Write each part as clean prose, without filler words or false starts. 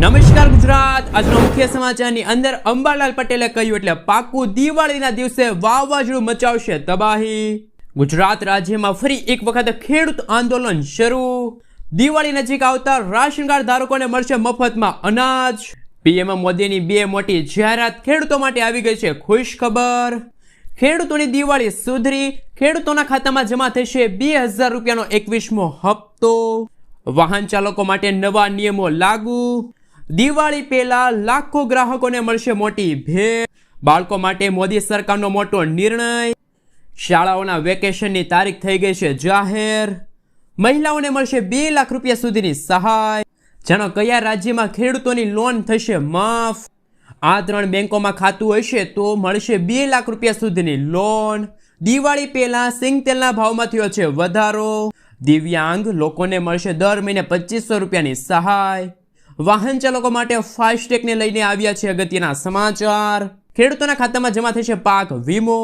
નમસ્કાર ગુજરાત। આજનો મુખ્ય સમાચારની અંદર અંબાલાલ પટેલે કહ્યું એટલે પાકું દિવાળીના દિવસે વાવાઝોડું મચાવશે તબાહી। ગુજરાત રાજ્યમાં ફરી એક વખત ખેડૂત આંદોલન શરૂ। દિવાળી નજીક આવતા રાશન કાર્ડ ધારકોને મળશે મફતમાં અનાજ। પીએમ મોદીની બે મોટી જાહેરાત ખેડૂતો માટે આવી ગઈ છે ખુશ ખબર। ખેડૂતોની દિવાળી સુધરી, ખેડૂતોના ખાતામાં જમા થશે 2000 રૂપિયાનો 21મો હપ્તો। વાહન ચાલકો માટે નવા નિયમો લાગુ। દિવાળી પહેલા લાખો ગ્રાહકોને મળશે મોટી ભેટ। બાળકો માટે મોદી સરકારનો મોટો નિર્ણય। શાળાઓના વેકેશનની તારીખ થઈ ગઈ છે જાહેર। મહિલાઓને મળશે 2 લાખ રૂપિયા સુધીની સહાય। જાણો કયા રાજ્યમાં ખેડૂતોની લોન થશે માફ। આ 3 બેંકોમાં ખાતું હશે તો મળશે 2 લાખ રૂપિયા સુધીની લોન। દિવાળી પહેલા સિંગતેલના ભાવમાં થયો છે વધારો। દિવ્યાંગ લોકોને મળશે દર મહિને 2500 રૂપિયાની સહાય। વાહન ચાલકો માટે ફાસ્ટેગને લઈને આવ્યા છે અગત્યના સમાચાર। ખેડૂતોના ખાતામાં જમા થશે પાક વીમો।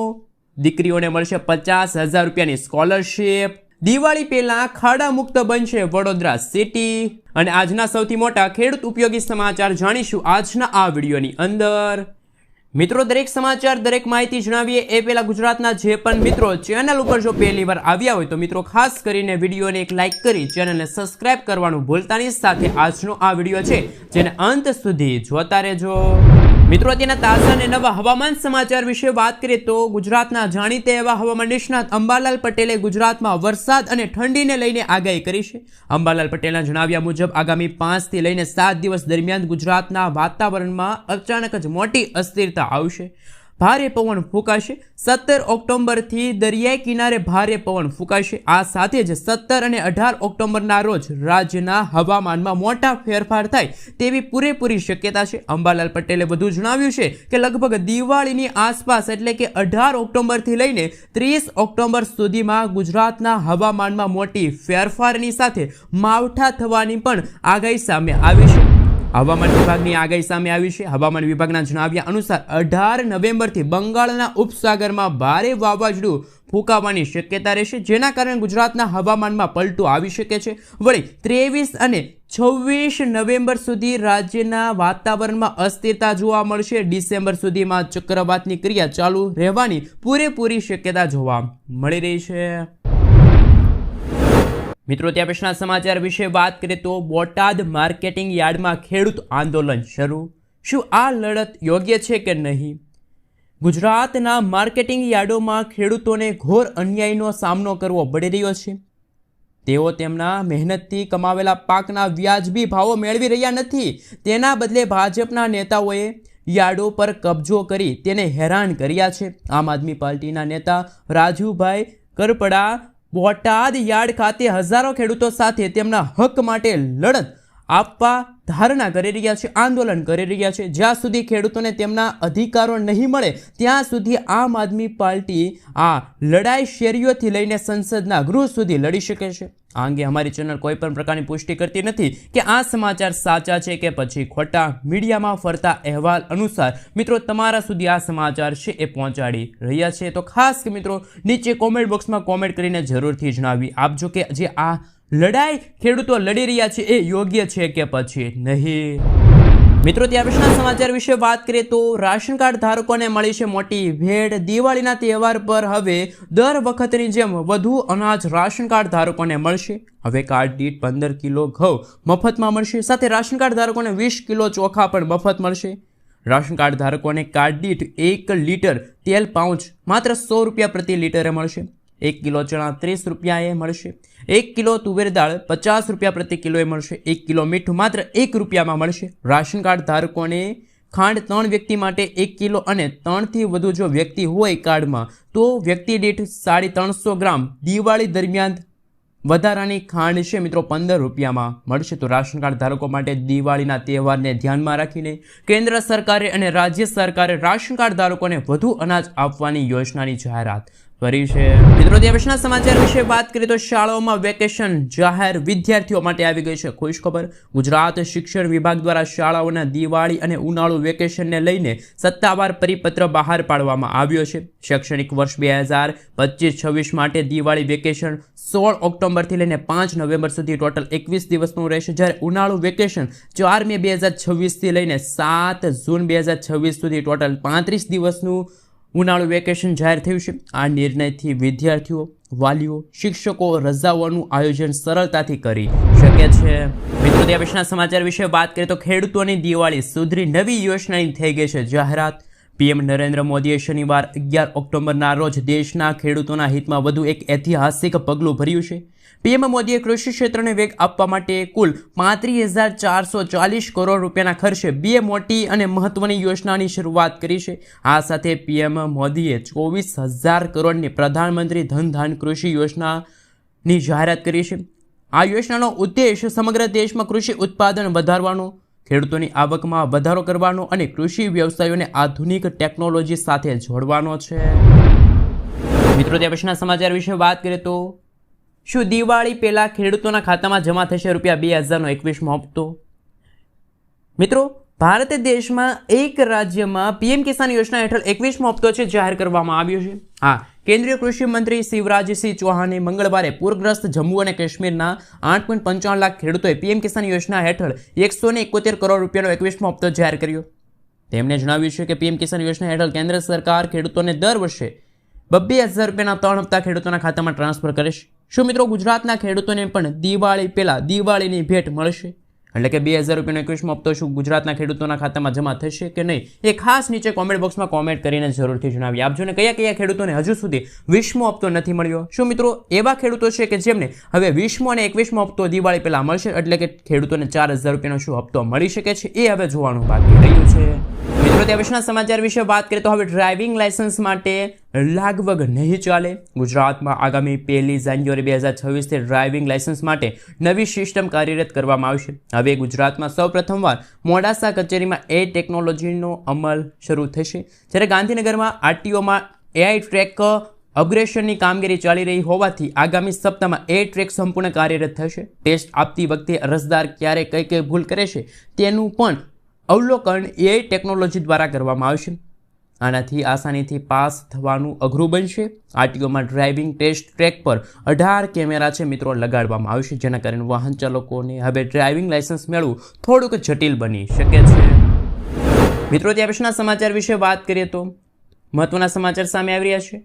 દીકરીઓને મળશે 50,000 રૂપિયાની સ્કોલરશીપ। દિવાળી પહેલા ખાડા મુક્ત બનશે વડોદરા સિટી। અને આજના સૌથી મોટા ખેડૂત ઉપયોગી સમાચાર જાણીશું આજના આ વિડીયોની અંદર। મિત્રો, દરેક સમાચાર, દરેક માહિતી જણાવીએ એ પહેલા ગુજરાતના જે પણ મિત્રો ચેનલ ઉપર જો પહેલી વાર આવ્યા હોય તો મિત્રો ખાસ કરીને વિડીયોને એક લાઇક કરી ચેનલને સબસ્ક્રાઇબ કરવાનું ભૂલતા નહીં। સાથે આજનો આ વિડીયો છે જેને અંત સુધી જોતા રહેજો। મિત્રો, અત્યારના તાજા અને નવા હવામાન સમાચાર વિશે વાત કરીએ તો ગુજરાતના જાણીતા એવા હવામાન નિષ્ણાત અંબાલાલ પટેલે ગુજરાતમાં વરસાદ અને ઠંડીને લઈને આગાહી કરી છે। અંબાલાલ પટેલના જણાવ્યા મુજબ આગામી 5 થી લઈને 7 દિવસ દરમિયાન ગુજરાતના વાતાવરણમાં અચાનક જ મોટી અસ્થિરતા આવશે। ભારે પવન ફૂંકાશે। 17 ઓક્ટોબરથી દરિયાઈ કિનારે ભારે પવન ફૂંકાશે। આ સાથે જ 17 અને 18 ઓક્ટોબરના રોજ રાજ્યના હવામાનમાં મોટા ફેરફાર થાય તેવી પૂરેપૂરી શક્યતા છે। અંબાલાલ પટેલે વધુ જણાવ્યું છે કે લગભગ દિવાળીની આસપાસ એટલે કે 18 ઓક્ટોબરથી લઈને 30 ઓક્ટોબર સુધીમાં ગુજરાતના હવામાનમાં મોટી ફેરફારની સાથે માવઠા થવાની પણ આગાહી સામે આવી છે। હવામાન વિભાગની આગાહી સામે આવી છે। હવામાન વિભાગના જણાવ્યા અનુસાર 18 નવેમ્બરથી બંગાળના ઉપસાગરમાં ભારે વાવાઝોડું ફૂંકાવાની શક્યતા રહેશે, જેના કારણે ગુજરાતના હવામાનમાં પલટો આવી શકે છે। વળી 23 અને 26 નવેમ્બર સુધી રાજ્યના વાતાવરણમાં અસ્થિરતા જોવા મળશે। ડિસેમ્બર સુધીમાં ચક્રવાતની ક્રિયા ચાલુ રહેવાની પૂરેપૂરી શક્યતા જોવા મળી રહી છે। મિત્રો, ત્યાં પછીના સમાચાર વિશે વાત કરીએ તો બોટાદ માર્કેટિંગ યાર્ડમાં ખેડૂત આંદોલન શરૂ। શું આ લડત યોગ્ય છે કે નહીં? ગુજરાતના માર્કેટિંગ યાર્ડોમાં ખેડૂતોને ઘોર અન્યાયનો સામનો કરવો પડી રહ્યો છે। તેઓ તેમના મહેનતથી કમાવેલા પાકના વ્યાજબી ભાવો મેળવી રહ્યા નથી। તેના બદલે ભાજપના નેતાઓએ યાર્ડો પર કબજો કરી તેને હેરાન કર્યા છે। આમ આદમી પાર્ટીના નેતા રાજુભાઈ કરપડા બોટાદ યાર્ડ ખાતે હજારો ખેડૂતો સાથે તેમના હક માટે લડત આપવા ધારણા કરી રહ્યા છે, આંદોલન કરી રહ્યા છે। જ્યાં સુધી ખેડૂતોને તેમના અધિકારો નહીં મળે ત્યાં સુધી આમ આદમી પાર્ટી આ લડાઈ શેરીઓથી લઈને સંસદના ગૃહ સુધી લડી શકે છે। આ અંગે અમારી ચેનલ કોઈ પણ પ્રકારની પુષ્ટિ કરતી નથી કે આ સમાચાર સાચા છે કે પછી ખોટા। મીડિયામાં ફરતા અહેવાલ અનુસાર મિત્રો તમારા સુધી આ સમાચાર છે એ પહોંચાડી રહ્યા છે। તો ખાસ કે મિત્રો નીચે કોમેન્ટ બોક્સમાં કોમેન્ટ કરીને જરૂરથી જણાવી આપજો કે જે આ લડાઈ ખેડૂતો લડી રહ્યા છે એ યોગ્ય છે કે પછી નહીં। મિત્રો, ત્યાં પછીના સમાચાર વિશે વાત કરીએ તો રાશન કાર્ડ ધારકોને મળી છે મોટી ભેટ। દિવાળીના તહેવાર પર હવે દર વખતની જેમ વધુ અનાજ રાશન કાર્ડ ધારકોને મળશે। હવે કાર્ડ દીઠ 15 કિલો ઘઉં મફતમાં મળશે। સાથે રાશન કાર્ડ ધારકોને 20 કિલો ચોખા પણ મફત મળશે। રાશન કાર્ડ ધારકોને કાર્ડ દીઠ 1 લીટર તેલ પાઉચ માત્ર 100 રૂપિયા પ્રતિ લીટરે મળશે। 1 કિલો ચણા 30 રૂપિયાએ મળશે। 1 કિલો તુવેર દાળ 50 રૂપિયા પ્રતિ કિલોએ મળશે। 1 કિલો મીઠું માત્ર 1 રૂપિયામાં મળશે। રાશન કાર્ડ ધારકોને ખાંડ 3 વ્યક્તિ માટે 1 કિલો અને 3 થી વધુ જો વ્યક્તિ હોય કાર્ડમાં તો વ્યક્તિ દીઠ 350 ગ્રામ દિવાળી દરમિયાન વધારાની ખાંડ છે મિત્રો 15 રૂપિયામાં મળશે। તો રાશન કાર્ડ ધારકો માટે દિવાળીના તહેવારને ધ્યાનમાં રાખીને કેન્દ્ર સરકારે અને રાજ્ય સરકારે રાશન કાર્ડ ધારકોને વધુ અનાજ આપવાની યોજનાની જાહેરાત ભરી છે। મિત્રો તે પછીના સમાચાર વિશે વાત કરીએ તો શાળાઓમાં વેકેશન જાહેર, વિદ્યાર્થીઓ માટે આવી ગઈ છે ખુશ ખબર। ગુજરાત શિક્ષણ વિભાગ દ્વારા શાળાઓના દિવાળી અને ઉનાળુ વેકેશનને લઈને સત્તાવાર પરિપત્ર બહાર પાડવામાં આવ્યો છે। શૈક્ષણિક વર્ષ 2025-26 માટે દિવાળી વેકેશન 16 ઓક્ટોબરથી લઈને 5 નવેમ્બર સુધી ટોટલ 21 દિવસનું રહેશે, જ્યારે ઉનાળુ વેકેશન 4 મે 2026થી લઈને 7 જૂન 2026 સુધી ટોટલ 35 દિવસનું ઉનાળુ વેકેશન જાહેર થયું છે। આ નિર્ણયથી વિદ્યાર્થીઓ, વાલીઓ, શિક્ષકો રજાઓનું આયોજન સરળતાથી કરી શકે છે। મિત્રો ત્યાં પછીના સમાચાર વિશે વાત કરીએ તો ખેડૂતોની દિવાળી સુધરી નવી યોજનાની થઈ ગઈ છે જાહેરાત। પીએમ નરેન્દ્ર મોદીએ શનિવાર 11 ઓક્ટોબરના રોજ દેશના ખેડૂતોના હિતમાં વધુ એક ઐતિહાસિક પગલું ભર્યું છે। પીએમ મોદીએ કૃષિ ક્ષેત્રને વેગ આપવા માટે કુલ 35,440 કરોડ રૂપિયાના ખર્ચે 2 મોટી અને મહત્વની યોજનાની શરૂઆત કરી છે। આ સાથે પીએમ મોદીએ 24,000 કરોડની પ્રધાનમંત્રી ધન ધાન્ય કૃષિ યોજનાની જાહેરાત કરી છે। આ યોજનાનો ઉદ્દેશ સમગ્ર દેશમાં કૃષિ ઉત્પાદન વધારવાનો, ખેડૂતોની આવકમાં વધારો કરવાનો અને કૃષિ વ્યવસાયોને આધુનિક ટેકનોલોજી સાથે જોડવાનો છે। મિત્રો ત્યાં પછીના સમાચાર વિશે વાત કરીએ તો શું દિવાળી પહેલા ખેડૂતોના ખાતામાં જમા થશે ₹2021નો હપ્તો? મિત્રો ભારત દેશમાં એક રાજ્યમાં પીએમ કિસાન યોજના હેઠળ 21મો હપ્તો છે જાહેર કરવામાં આવ્યો છે। હા, કેન્દ્રીય કૃષિ મંત્રી શિવરાજસિંહ ચૌહાણે મંગળવારે પૂરગ્રસ્ત જમ્મુ અને કાશ્મીરના 8.55 લાખ ખેડૂતોએ પીએમ કિસાન યોજના હેઠળ 171 કરોડ રૂપિયાનો 21મો હપ્તો જાહેર કર્યો। તેમણે જણાવ્યું છે કે પીએમ કિસાન યોજના હેઠળ કેન્દ્ર સરકાર ખેડૂતોને દર વર્ષે 2,000 રૂપિયાના 3 હપ્તા ખેડૂતોના ખાતામાં ટ્રાન્સફર કરે છે। શું મિત્રો ગુજરાતના ખેડૂતોને પણ દિવાળી પહેલા દિવાળીની ભેટ મળશે? એટલે કે 2,000 રૂપિયાનો 21મો હપ્તો શું ગુજરાતના ખેડૂતોના ખાતામાં જમા થશે કે નહીં, એ ખાસ નીચે કોમેન્ટ બોક્સમાં કોમેન્ટ કરીને જરૂરથી જણાવી આપજો ને કયા કયા ખેડૂતોને હજુ સુધી 20મો હપ્તો નથી મળ્યો। શું મિત્રો એવા ખેડૂતો છે કે જેમને હવે 20મો અને 21મો હપ્તો દિવાળી પહેલા મળશે, એટલે કે ખેડૂતોને 4,000 રૂપિયાનો શું હપ્તો મળી શકે છે એ હવે જોવાનું બાકી રહ્યું છે। મિત્રો ત્યાં પછીના સમાચાર વિશે વાત કરીએ તો હવે ડ્રાઇવિંગ લાયસન્સ માટે લાગવગ નહીં ચાલે। ગુજરાતમાં આગામી 1 જાન્યુઆરી 2026થી ડ્રાઇવિંગ લાયસન્સ માટે નવી સિસ્ટમ કાર્યરત કરવામાં આવશે। હવે ગુજરાતમાં સૌપ્રથમવાર મોડાસા કચેરીમાં એ ટેકનોલોજીનો અમલ શરૂ થશે, જ્યારે ગાંધીનગરમાં આરટીઓમાં એઆઈ ટ્રેક અપગ્રેડેશનની કામગીરી ચાલી રહી હોવાથી આગામી સપ્તાહમાં એ ટ્રેક સંપૂર્ણ કાર્યરત થશે। ટેસ્ટ આપતી વખતે અરજદાર ક્યારે કઈ ભૂલ કરે છે તેનું પણ અવલોકન એઆઈ ટેકનોલોજી દ્વારા કરવામાં આવશે। આનાથી આસાનીથી પાસ થવાનું અઘરું બનશે। આરટીઓમાં ડ્રાઇવિંગ ટેસ્ટ ટ્રેક પર 18 કેમેરા છે મિત્રો લગાડવામાં આવશે, જેના કારણે વાહન ચાલકોને હવે ડ્રાઇવિંગ લાયસન્સ મેળવવું થોડુંક જટિલ બની શકે છે। મિત્રો ત્યાં પછીના સમાચાર વિશે વાત કરીએ તો મહત્વના સમાચાર સામે આવી રહ્યા છે।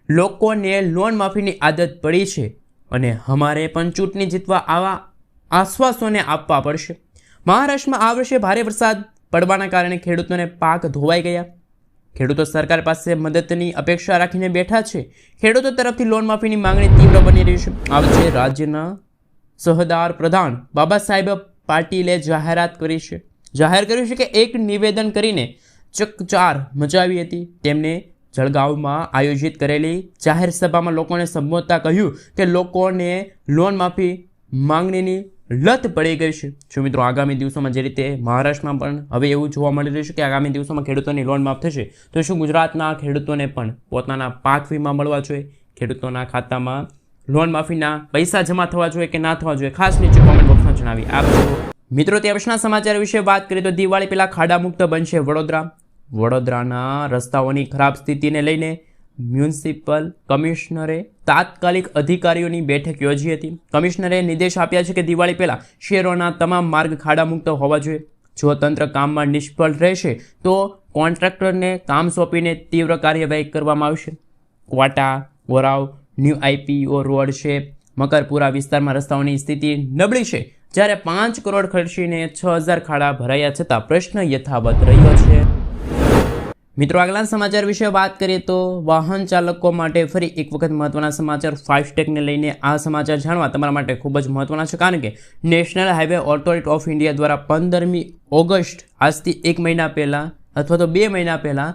લોકોને લોન માફીની આદત પડી છે અને અમારે પણ ચૂંટણી જીતવા આવા આશ્વાસોને આપવા પડશે। મહારાષ્ટ્રમાં આ વર્ષે ભારે વરસાદ પડવાના કારણે ખેડૂતોને પાક ધોવાઈ ગયા। ખેડૂતો સરકાર પાસે મદદની અપેક્ષા રાખીને બેઠા છે। ખેડૂતો તરફથી લોન માફીની માંગણી તીવ્ર બની રહી છે। આ વચ્ચે રાજ્યના સહદાર પ્રધાન બાબા સાહેબ પાટીલે જાહેર કર્યું છે કે એક નિવેદન કરીને ચકચાર મચાવી હતી। તેમણે જળગાંવમાં આયોજિત કરેલી જાહેર સભામાં લોકોને સંબોધતા કહ્યું કે લોકોને લોન માફી માંગણીની લત પડી ગઈ છે। શું મિત્રો આગામી દિવસોમાં જે રીતે મહારાષ્ટ્રમાં પણ હવે એવું જોવા મળી રહ્યું છે કે આગામી દિવસોમાં ખેડૂતોની લોન માફ થશે, તો શું ગુજરાતના ખેડૂતોને પણ પોતાના પાક વીમા મળવા જોઈએ, ખેડૂતોના ખાતામાં લોન માફીના પૈસા જમા થવા જોઈએ કે ના થવા જોઈએ, ખાસ નીચે કોમેન્ટ બોક્સમાં જણાવી આપજો। મિત્રો ત્યાં પછીના સમાચાર વિશે વાત કરીએ તો દિવાળી પહેલા ખાડા મુક્ત બનશે વડોદરાના રસ્તાઓની ખરાબ સ્થિતિને લઈને મ્યુનિસિપલ કમિશનરે તાત્કાલિક અધિકારીઓની બેઠક યોજી હતી। કમિશનરે નિર્દેશ આપ્યા છે કે દિવાળી પહેલા શહેરોના તમામ માર્ગ ખાડા મુક્ત હોવા જોઈએ। જો તંત્ર કામમાં નિષ્ફળ રહેશે તો કોન્ટ્રાક્ટરને કામ સોંપીને તીવ્ર કાર્યવાહી કરવામાં આવશે। ક્વાટા, ગોરાવ, ન્યૂ આઈપીઓ રોડ છે, મકરપુરા વિસ્તારમાં રસ્તાઓની સ્થિતિ નબળી છે, જ્યારે 5 કરોડ ખર્ચીને 6,000 ખાડા ભરાયા છતાં પ્રશ્ન યથાવત રહ્યો છે। મિત્રો આગલા સમાચાર વિશે વાત કરીએ તો વાહન ચાલકો માટે ફરી એક વખત મહત્વના સમાચાર ફાસ્ટેગને લઈને આ સમાચાર જાણવા તમારા માટે ખૂબ જ મહત્વના છે, કારણ કે national highway authority of India દ્વારા 15મી ઓગસ્ટ આજથી 1 મહિના પહેલાં અથવા તો 2 મહિના પહેલાં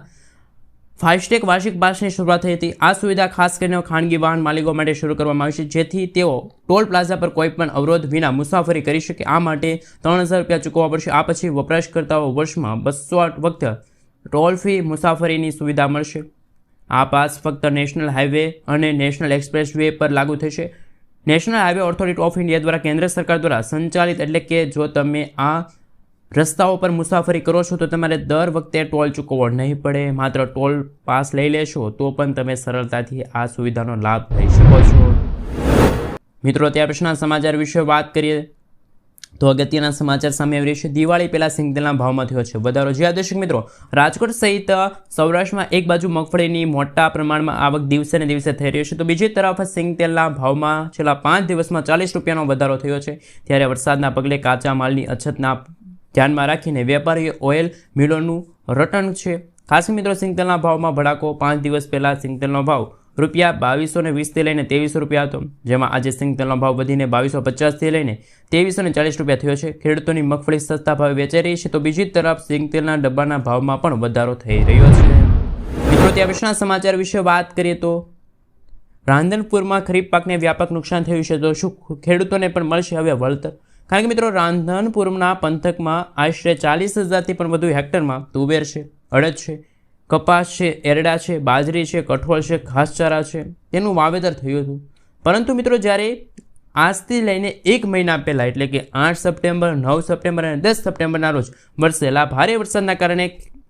ફાસ્ટેગ વાર્ષિક પાસની શરૂઆત થઈ હતી। આ સુવિધા ખાસ કરીને ખાનગી વાહન માલિકો માટે શરૂ કરવામાં આવી છે, જેથી તેઓ ટોલ પ્લાઝા પર કોઈ પણ અવરોધ વિના મુસાફરી કરી શકે। આ માટે 3,000 રૂપિયા ચૂકવવા પડશે। આ પછી વપરાશકર્તાઓ વર્ષમાં 208 વખત ટોલ ફ્રી મુસાફરીની સુવિધા મળશે। આ પાસ ફક્ત નેશનલ હાઈવે અને નેશનલ એક્સપ્રેસ વે પર લાગુ થશે. National highway authority of India દ્વારા કેન્દ્ર સરકાર દ્વારા સંચાલિત, એટલે કે જો તમે આ રસ્તાઓ પર મુસાફરી કરો છો તો તમારે દર વખતે ટોલ ચૂકવવો નહીં પડે. માત્ર ટોલ પાસ લઈ લેશો તો પણ તમે સરળતાથી આ સુવિધાનો લાભ લઈ શકો છો. મિત્રો, ત્યાર પછીના સમાચાર વિશે વાત કરીએ તો અગત્યના સમાચાર સામે આવી રહ્યા છે. દિવાળી પહેલાં સિંગતેલના ભાવમાં થયો છે વધારો. જ્યાં દર્શક મિત્રો, રાજકોટ સહિત સૌરાષ્ટ્રમાં એક બાજુ મગફળીની મોટા પ્રમાણમાં આવક દિવસે ને દિવસે થઈ રહી છે, તો બીજી તરફ સિંગતેલના ભાવમાં છેલ્લા 5 દિવસમાં 40 રૂપિયાનો વધારો થયો છે. ત્યારે વરસાદના પગલે કાચા માલની અછતના ધ્યાનમાં રાખીને વેપારી ઓઇલ મિલોનું રટણ છે. ખાસ મિત્રો, સિંગતેલના ભાવમાં ભડાકો. 5 દિવસ પહેલાં સિંગતેલનો ભાવ રૂપિયા 2220થી લઈને 2300 રૂપિયા હતો, જેમાં આજે સિંગતેલનો ભાવ વધીને 2250થી લઈને 2340 રૂપિયા થયો છે. ખેડૂતોની મગફળી સસ્તા ભાવે વેચાઈ રહી છે, તો બીજી તરફ સિંગતેલના ડબ્બાના ભાવમાં પણ વધારો થઈ રહ્યો છે. મિત્રો, ત્યાં પછીના સમાચાર વિશે વાત કરીએ તો રાંધનપુરમાં ખરીફ પાકને વ્યાપક નુકસાન થયું છે, તો શું ખેડૂતોને પણ મળશે હવે વળતર? કારણ કે મિત્રો, રાંધનપુરના પંથકમાં આશરે 40,000થી પણ વધુ હેક્ટરમાં તુવેર છે, અડદ છે, કપાસ છે, એરડા છે, બાજરી છે, કઠોળ છે, ઘાસચારા છે, તેનું વાવેતર થયું હતું. પરંતુ મિત્રો, જ્યારે આજથી લઈને 1 મહિના પહેલાં, એટલે કે 8 સપ્ટેમ્બર, 9 સપ્ટેમ્બર અને 10 સપ્ટેમ્બરના રોજ વરસેલા ભારે વરસાદના કારણે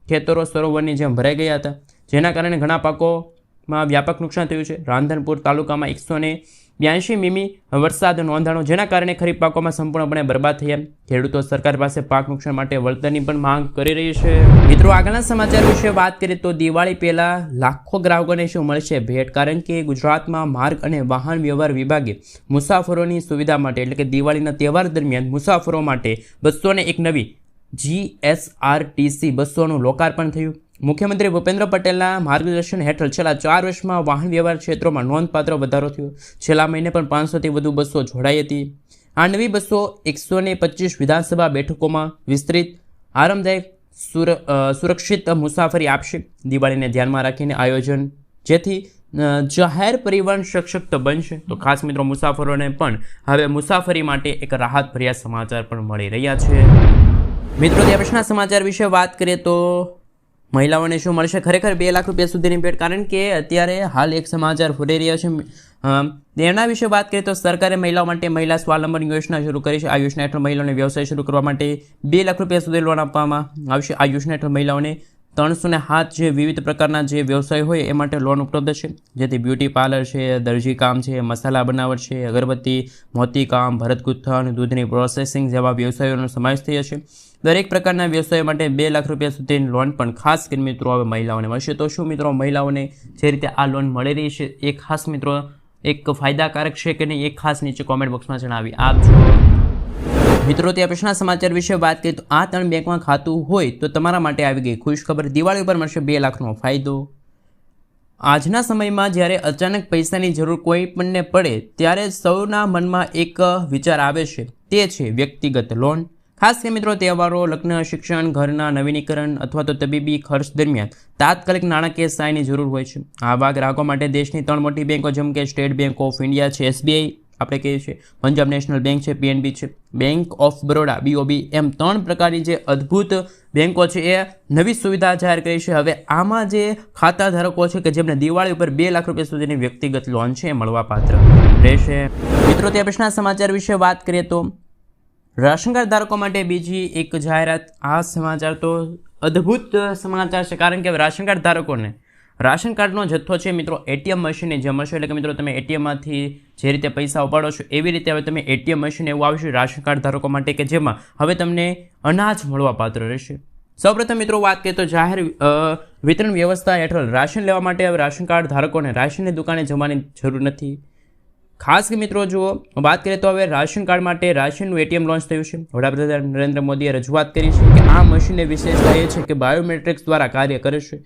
ખેતરો સરોવરની જેમ ભરાઈ ગયા હતા, જેના કારણે ઘણા પાકોમાં વ્યાપક નુકસાન થયું છે. રાંધનપુર તાલુકામાં 182 મીમી વરસાદ નોંધાણો, જેના કારણે ખરીફ પાકોમાં સંપૂર્ણપણે બરબાદ થયા. ખેડૂતો સરકાર પાસે પાક નુકસાન માટે વળતરની પણ માંગ કરી રહી છે. મિત્રો, આગળના સમાચાર વિશે વાત કરીએ તો દિવાળી પહેલા લાખો ગ્રાહકોને શું મળશે ભેટ? કારણ કે ગુજરાતમાં માર્ગ અને વાહન વ્યવહાર વિભાગે મુસાફરોની સુવિધા માટે, એટલે કે દિવાળીના તહેવાર દરમિયાન મુસાફરો માટે 201 નવી GSRTC બસોનું લોકાર્પણ થયું. મુખ્યમંત્રી ભૂપેન્દ્ર પટેલના માર્ગદર્શન હેઠળ છેલ્લા 4 વર્ષમાં વાહન વ્યવહાર ક્ષેત્રોમાં નોંધપાત્ર વધારો થયો. છેલ્લા મહિને પણ 500થી વધુ બસો જોડાઈ હતી. આ નવી બસો 125 વિધાનસભા બેઠકોમાં વિસ્તૃત, આરામદાયક, સુરક્ષિત મુસાફરી આપશે. દિવાળીને ધ્યાનમાં રાખીને આયોજન, જેથી જાહેર પરિવહન સશક્ત બનશે. તો ખાસ મિત્રો, મુસાફરોને પણ હવે મુસાફરી માટે એક રાહતભર્યા સમાચાર પણ મળી રહ્યા છે. મિત્રો, ત્યાં પછીના સમાચાર વિશે વાત કરીએ તો મહિલાઓને શું મળશે? ખરેખર 2 લાખ રૂપિયા સુધીની ભેટ. કારણ કે અત્યારે હાલ એક સમાચાર ફૂટી રહ્યા છે, તેના વિશે વાત કરીએ તો સરકારે મહિલાઓ માટે મહિલા સ્વાવલંબન યોજના શરૂ કરી છે. આ યોજના હેઠળ મહિલાઓને વ્યવસાય શરૂ કરવા માટે 2 લાખ રૂપિયા સુધી લોન આપવામાં આવશે. આ યોજના હેઠળ મહિલાઓને 307 જે વિવિધ પ્રકારના જે વ્યવસાય હોય એ માટે લોન ઉપલબ્ધ છે, જેથી બ્યુટી પાર્લર છે, દરજી કામ છે, મસાલા બનાવટ છે, અગરબત્તી, મોતીકામ, ભરતગુંથણ, દૂધની પ્રોસેસિંગ જેવા વ્યવસાયોનો સમાવેશ થઈ છે. દરેક પ્રકારના વ્યવસાય માટે 2 લાખ રૂપિયા સુધીની લોન પણ ખાસ કરીને મિત્રો હવે મહિલાઓને મળશે. તો શું મિત્રો, મહિલાઓને જે રીતે આ લોન મળી રહી છે એ ખાસ મિત્રો એક ફાયદાકારક છે કે નહીં, એ ખાસ નીચે કોમેન્ટ બોક્સમાં જણાવી આપજો. મિત્રો, ત્યાં પછીના સમાચાર વિશે વાત કરીએ તો આ 3 બેંકમાં ખાતું હોય તો તમારા માટે આવી ગઈ ખુશ ખબર. દિવાળી ઉપર મળશે 2 લાખનો ફાયદો. આજના સમયમાં જ્યારે અચાનક પૈસાની જરૂર કોઈ પણને પડે ત્યારે સૌના મનમાં એક વિચાર આવે છે, તે છે વ્યક્તિગત લોન. ખાસ કરીને મિત્રો, તહેવારો, લગ્ન, શિક્ષણ, ઘરના નવીનીકરણ અથવા તો તબીબી ખર્ચ દરમિયાન તાત્કાલિક નાણાકીય સહાયની જરૂર હોય છે. આવા ગ્રાહકો માટે દેશની 3 મોટી બેંકો જેમ કે સ્ટેટ બેંક ઓફ ઇન્ડિયા છે, SBI આપણે કહીએ છીએ, પંજાબ નેશનલ બેંક છે, PNB છે, બેંક ઓફ બરોડા BOB, એમ 3 પ્રકારની જે અદ્ભુત બેંકો છે એ નવી સુવિધા જાહેર કરી છે. હવે આમાં જે ખાતા ધારકો છે કે જેમને દિવાળી ઉપર 2 લાખ રૂપિયા સુધીની વ્યક્તિગત લોન છે એ મળવા પાત્ર રહેશે. મિત્રો, ત્યાં પછીના સમાચાર વિશે વાત કરીએ તો રાશન કાર્ડ ધારકો માટે બીજી એક જાહેરાત. આ સમાચાર તો અદ્ભુત સમાચાર છે, કારણ કે રાશન કાર્ડ ધારકોને રાશન કાર્ડનો જથ્થો છે મિત્રો ATM મશીનની જેમ હશે. એટલે કે મિત્રો, તમે ATMમાંથી જે રીતે પૈસા ઉપાડો છો એવી રીતે હવે તમે ATM મશીન એવું આવશે રાશન કાર્ડ ધારકો માટે કે જેમાં હવે તમને અનાજ મળવા પાત્ર રહેશે. સૌપ્રથમ મિત્રો વાત કરીએ તો જાહેર વિતરણ વ્યવસ્થા હેઠળ રાશન લેવા માટે હવે રાશન કાર્ડ ધારકોને રાશનની દુકાને જવાની જરૂર નથી. ખાસ કે મિત્રો, જુઓ, વાત કરીએ તો હવે રાશન કાર્ડ માટે રાશનનું ATM લોન્ચ થયું છે. વડાપ્રધાન નરેન્દ્ર મોદીએ રજૂઆત કરી છે કે આ મશીનની વિશેષતા એ છે કે બાયોમેટ્રિક્સ દ્વારા કાર્ય કરે છે.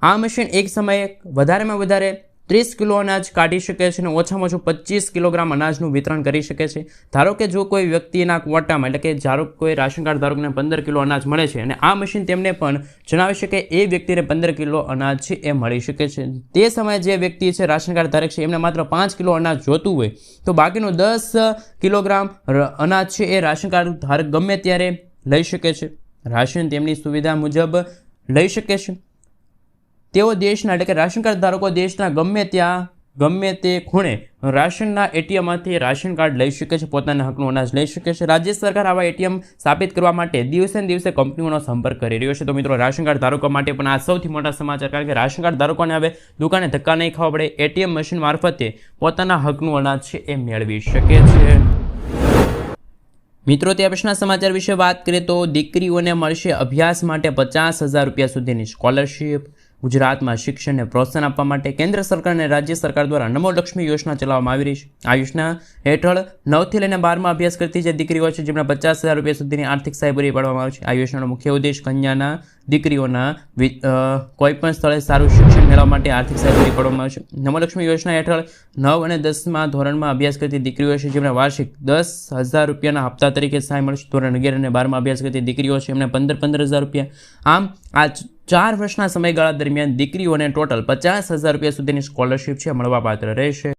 આ મશીન એક સમયે વધારેમાં વધારે 30 કિલો અનાજ કાઢી શકે છે અને ઓછામાં ઓછું 25 કિલોગ્રામ અનાજનું વિતરણ કરી શકે છે. ધારો કે જો કોઈ વ્યક્તિના ક્વોટામાં, એટલે કે ધારો કોઈ રાશન કાર્ડ ધારકને 15 કિલો અનાજ મળે છે અને આ મશીન તેમને પણ જણાવે છે કે એ વ્યક્તિને 15 કિલો અનાજ છે એ મળી શકે છે. તે સમયે જે વ્યક્તિ છે રાશન કાર્ડ ધારક છે એમને માત્ર 5 કિલો અનાજ જોતું હોય તો બાકીનું 10 કિલોગ્રામ અનાજ છે એ રાશન કાર્ડ ધારક ગમે ત્યારે લઈ શકે છે. રાશન તેમની સુવિધા મુજબ લઈ શકે છે. તેઓ દેશના એટલે કે રાશન કાર્ડ ધારકો દેશના ગમે તે ખૂણે રાશનના એટીએમમાંથી રાશન કાર્ડ લઈ શકે છે, પોતાના હકનું અનાજ લઈ શકે છે. રાજ્ય સરકાર આવા એટીએમ સ્થાપિત કરવા માટે દિવસે ને દિવસે કંપનીઓનો સંપર્ક કરી રહ્યો છે. તો મિત્રો, રાશન કાર્ડ ધારકો માટે પણ આ સૌથી મોટા સમાચાર, કારણ કે રાશન કાર્ડ ધારકોને હવે દુકાને ધક્કા નહીં ખાવા પડે, એટીએમ મશીન મારફતે પોતાના હકનું અનાજ છે એ મેળવી શકે છે. મિત્રો, તે પછીના સમાચાર વિશે વાત કરીએ તો દીકરીઓને મળશે અભ્યાસ માટે 50,000 રૂપિયા સુધીની સ્કોલરશિપ. ગુજરાતમાં શિક્ષણને પ્રોત્સાહન આપવા માટે કેન્દ્ર સરકાર અને રાજ્ય સરકાર દ્વારા નમો લક્ષ્મી યોજના ચલાવવામાં આવી રહી છે. આ યોજના હેઠળ 9થી લઈને 12માં અભ્યાસ કરતી જે દીકરીઓ છે જેમને 50,000 રૂપિયા સુધીની આર્થિક સહાય પૂરી પાડવામાં આવે છે. આ યોજનાનો મુખ્ય ઉદ્દેશ કન્યાના દીકરીઓના કોઈપણ સ્થળે સારું શિક્ષણ મેળવવા માટે આર્થિક સહાય પૂરી પાડવામાં આવે છે. નમો લક્ષ્મી યોજના હેઠળ 9 અને 10મા ધોરણમાં અભ્યાસ કરતી દીકરીઓ છે જેમને વાર્ષિક 10,000 રૂપિયાના હપ્તા તરીકે સહાય મળશે. ધોરણ 11 અને 12માં અભ્યાસ કરતી દીકરીઓ છે એમને 15,000 રૂપિયા. આમ આ 4 વર્ષના સમયગાળા દરમિયાન દીકરીઓને ટોટલ 50,000 રૂપિયા સુધીની સ્કોલરશિપ છે મળવાપાત્ર રહેશે.